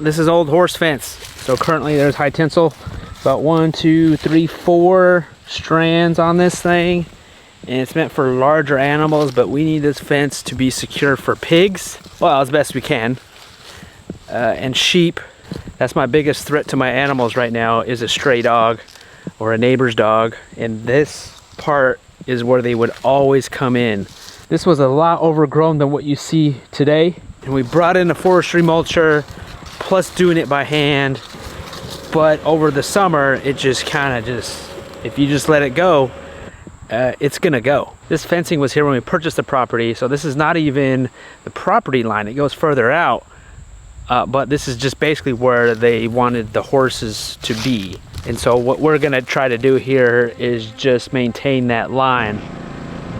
This is old horse fence. So currently there's high tensile, about 1, 2, 3, 4 strands on this thing. And it's meant for larger animals, but we need this fence to be secure for pigs. Well, as best we can. And sheep. That's my biggest threat to my animals right now, is a stray dog or a neighbor's dog. And this part is where they would always come in. This was a lot overgrown than what you see today. And we brought in a forestry mulcher, plus doing it by hand. But over the summer, it just kind of if you just let it go, it's gonna go. This fencing was here when we purchased the property, so this is not even the property line, it goes further out. But this is just basically where they wanted the horses to be. And so what we're gonna try to do here is just maintain that line,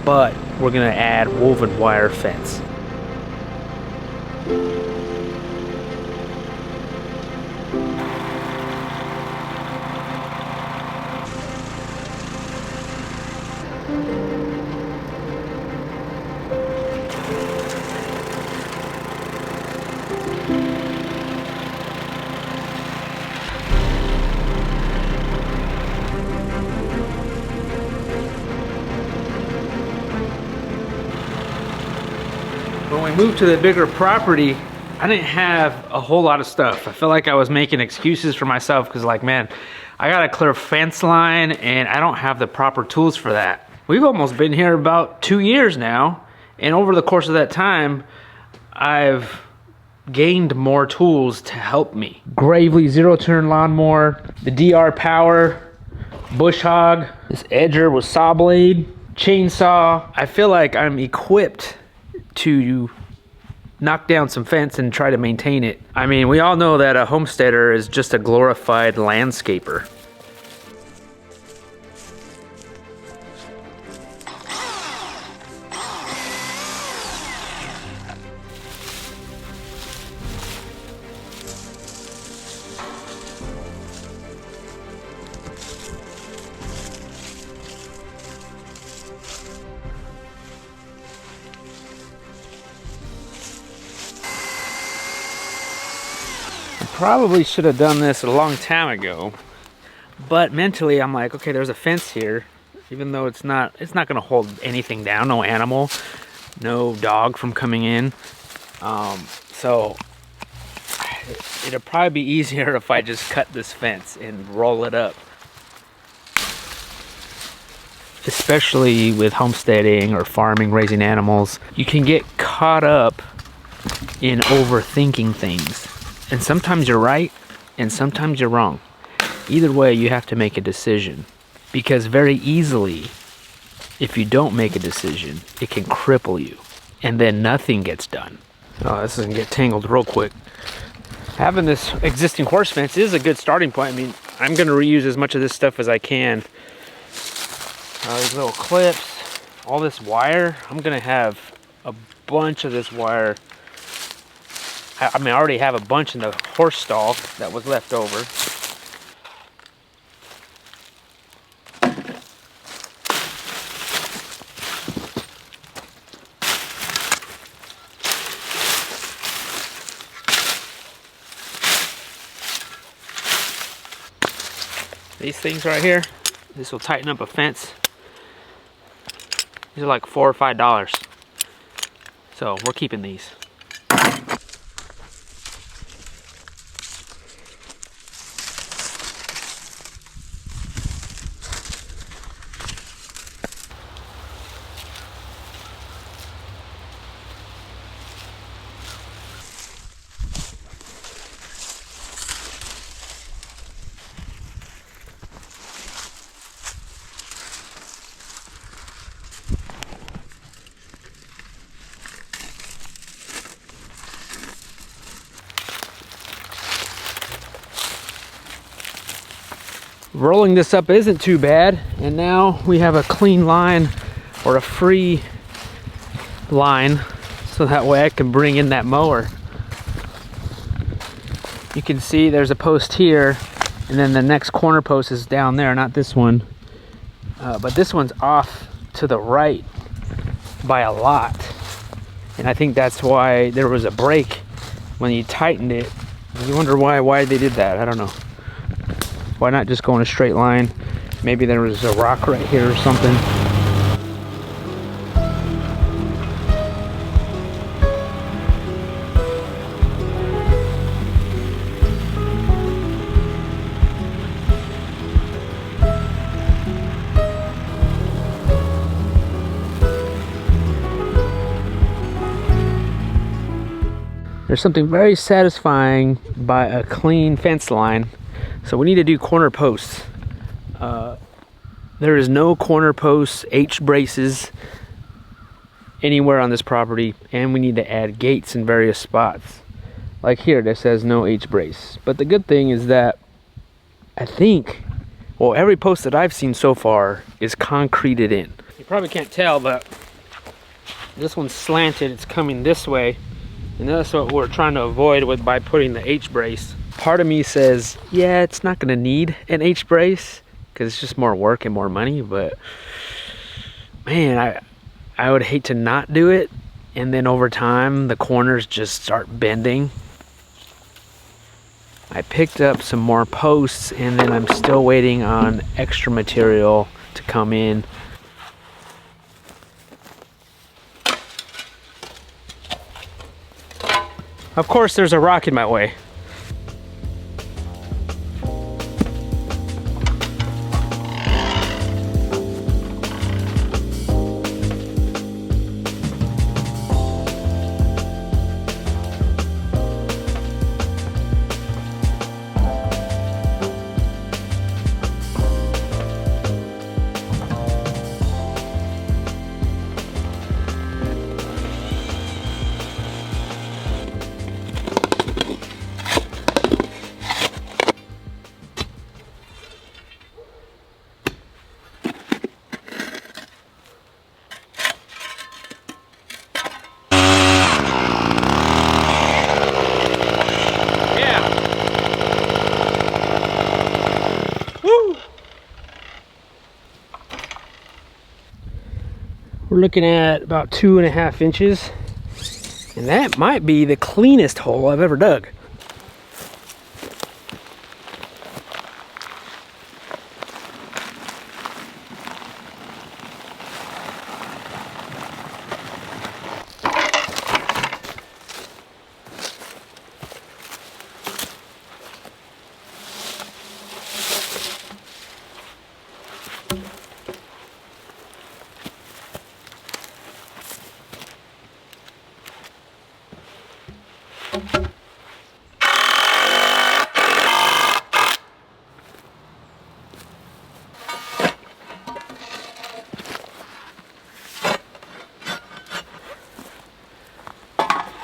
but we're gonna add woven wire fence. When we moved to the bigger property, I didn't have a whole lot of stuff. I felt like I was making excuses for myself because, like, man, I got a clear fence line and I don't have the proper tools for that. We've almost been here about 2 years now, and over the course of that time, I've gained more tools to help me. Gravely zero-turn lawnmower, the DR Power, bush hog, this edger with saw blade, chainsaw. I feel like I'm equipped to knock down some fence and try to maintain it. I mean, we all know that a homesteader is just a glorified landscaper. Probably should have done this a long time ago, but mentally I'm like, okay, there's a fence here, even though it's not gonna hold anything down, no animal, no dog from coming in. So it'll probably be easier if I just cut this fence and roll it up. Especially with homesteading or farming, raising animals, you can get caught up in overthinking things. And sometimes you're right, and sometimes you're wrong. Either way, you have to make a decision. Because very easily, if you don't make a decision, it can cripple you. And then nothing gets done. Oh, this is gonna get tangled real quick. Having this existing horse fence is a good starting point. I mean, I'm gonna reuse as much of this stuff as I can. These little clips, all this wire. I'm gonna have a bunch of this wire. I mean, I already have a bunch in the horse stall that was left over. These things right here, this will tighten up a fence. These are like $4 or $5. So we're keeping these. Rolling this up isn't too bad, and now we have a clean line or a free line, so that way I can bring in that mower. You can see there's a post here, and then the next corner post is down there, not this one, but this one's off to the right by a lot, and I think that's why there was a break when you tightened it. You wonder why they did that. I don't know. Why not just go in a straight line? Maybe there was a rock right here or something. There's something very satisfying by a clean fence line. So we need to do corner posts. There is no corner posts, H braces anywhere on this property, and we need to add gates in various spots. Like here, that says no H brace. But the good thing is that I think, well, every post that I've seen so far is concreted in. You probably can't tell, but this one's slanted. It's coming this way. And that's what we're trying to avoid by putting the H brace. Part of me says, yeah, it's not gonna need an H brace because it's just more work and more money, but man, I would hate to not do it. And then over time, the corners just start bending. I picked up some more posts, and then I'm still waiting on extra material to come in. Of course, there's a rock in my way. We're looking at about 2.5 inches, and that might be the cleanest hole I've ever dug.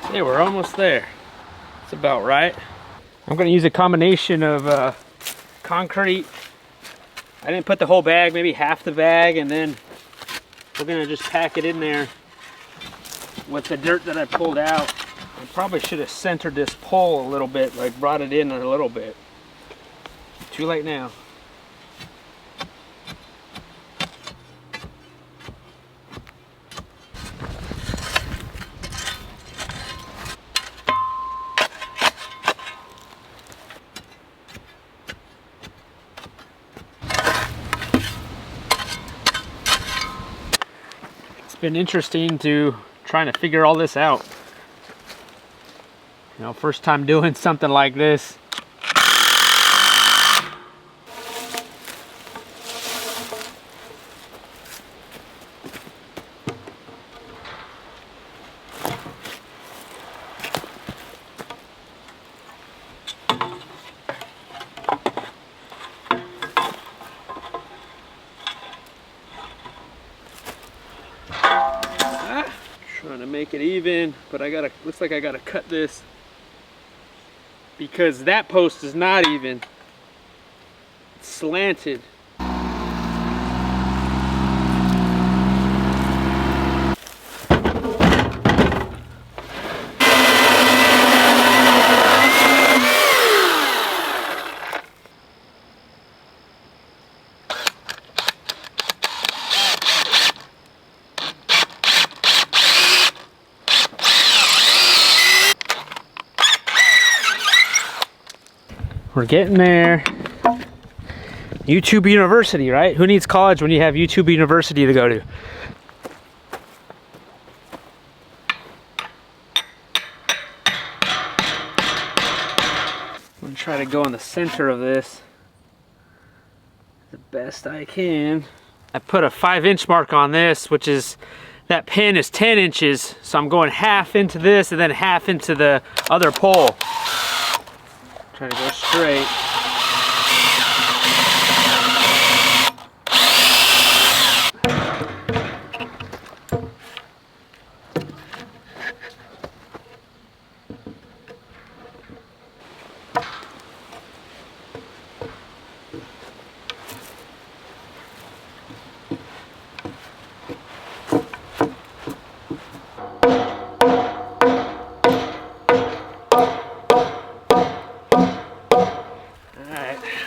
Hey, we're almost there. It's about right. I'm gonna use a combination of concrete. I didn't put the whole bag, maybe half the bag, and then we're gonna just pack it in there with the dirt that I pulled out. I probably should have centered this pole a little bit, like brought it in a little bit. Too late now. It's been interesting trying to figure all this out. You know, first time doing something like this. Trying to make it even, but looks like I gotta cut this because that post is not even. It's slanted. We're getting there. YouTube University, right? Who needs college when you have YouTube University to go to? I'm gonna try to go in the center of this the best I can. I put a 5-inch mark on this, which is, that pin is 10 inches. So I'm going half into this and then half into the other pole. Try to go straight.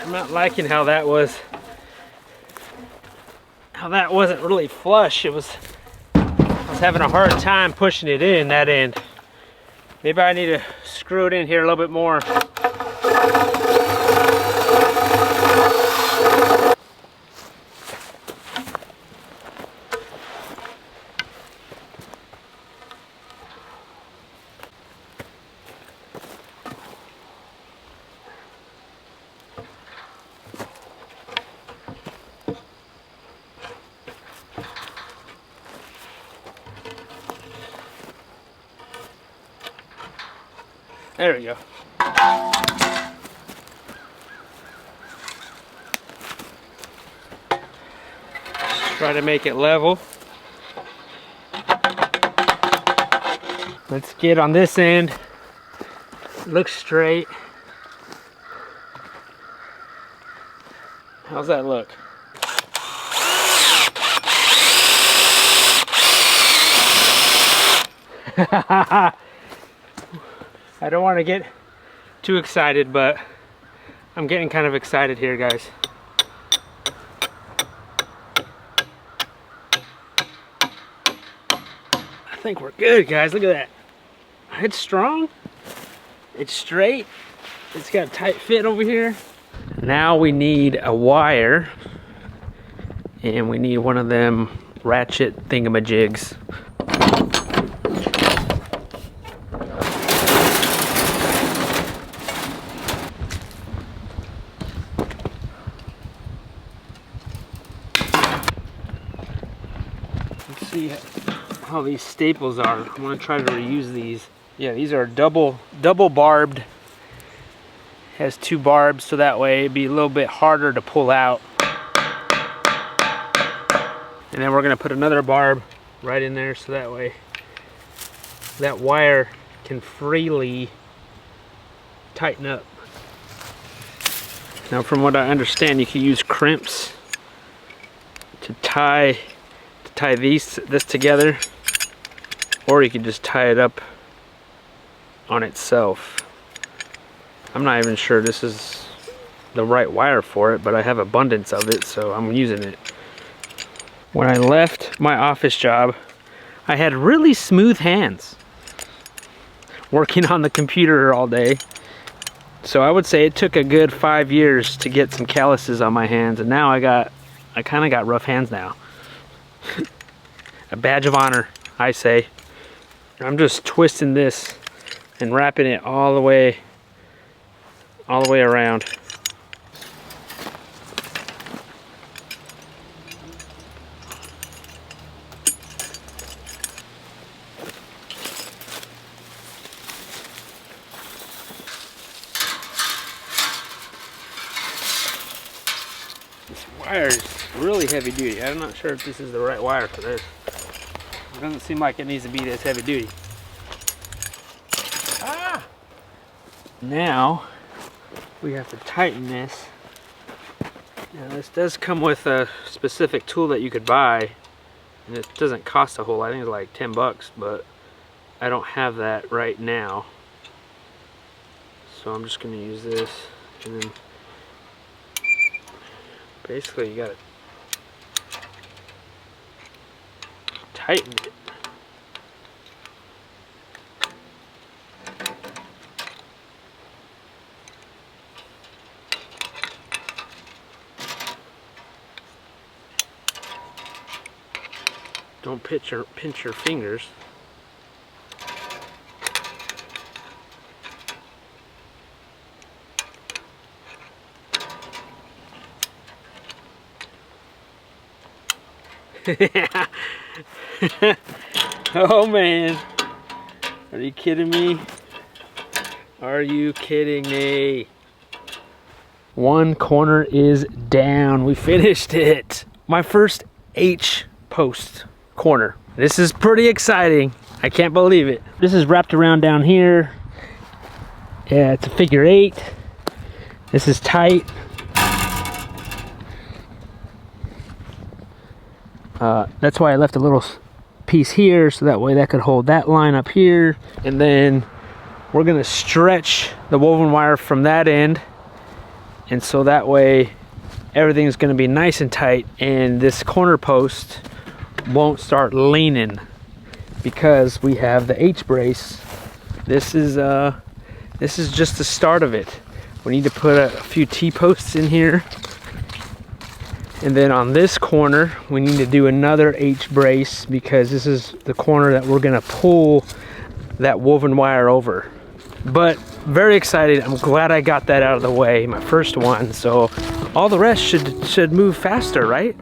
I'm not liking how that wasn't really flush. I was having a hard time pushing it in that end. Maybe I need to screw it in here a little bit more. There we go. Try to make it level. Let's get on this end. Looks straight. How's that look? I don't want to get too excited, but I'm getting kind of excited here, guys. I think we're good, guys. Look at that. It's strong. It's straight. It's got a tight fit over here. Now we need a wire, and we need one of them ratchet thingamajigs. See how these staples are. I'm gonna try to reuse these. Yeah, these are double barbed. Has 2 barbs, so that way it'd be a little bit harder to pull out. And then we're gonna put another barb right in there, so that way that wire can freely tighten up. Now, from what I understand, you can use crimps to tie this together, or you can just tie it up on itself. I'm not even sure this is the right wire for it, but I have abundance of it, so I'm using it. When I left my office job, I had really smooth hands working on the computer all day. So I would say it took a good 5 years to get some calluses on my hands, and now I kind of got rough hands now. A badge of honor, I say. I'm just twisting this and wrapping it all the way around. This wire is really heavy duty. I'm not sure if this is the right wire for this. It doesn't seem like it needs to be this heavy duty. Ah! Now we have to tighten this. Now this does come with a specific tool that you could buy, and it doesn't cost a whole lot. I think it's like 10 bucks, but I don't have that right now. So I'm just gonna use this, and then basically you gotta tighten it. Don't pinch your fingers. Oh man, are you kidding me? Are you kidding me? One corner is down. We finished it. My first H post corner. This is pretty exciting. I can't believe it. This is wrapped around down here. Yeah, it's a figure 8. This is tight. That's why I left a little piece here, so that way that could hold that line up here. And then we're gonna stretch the woven wire from that end, and so that way everything's gonna be nice and tight, and this corner post won't start leaning because we have the H brace. This is just the start of it. We need to put a few T-posts in here. And then on this corner, we need to do another H brace because this is the corner that we're gonna pull that woven wire over. But very excited. I'm glad I got that out of the way, my first one. So all the rest should move faster, right?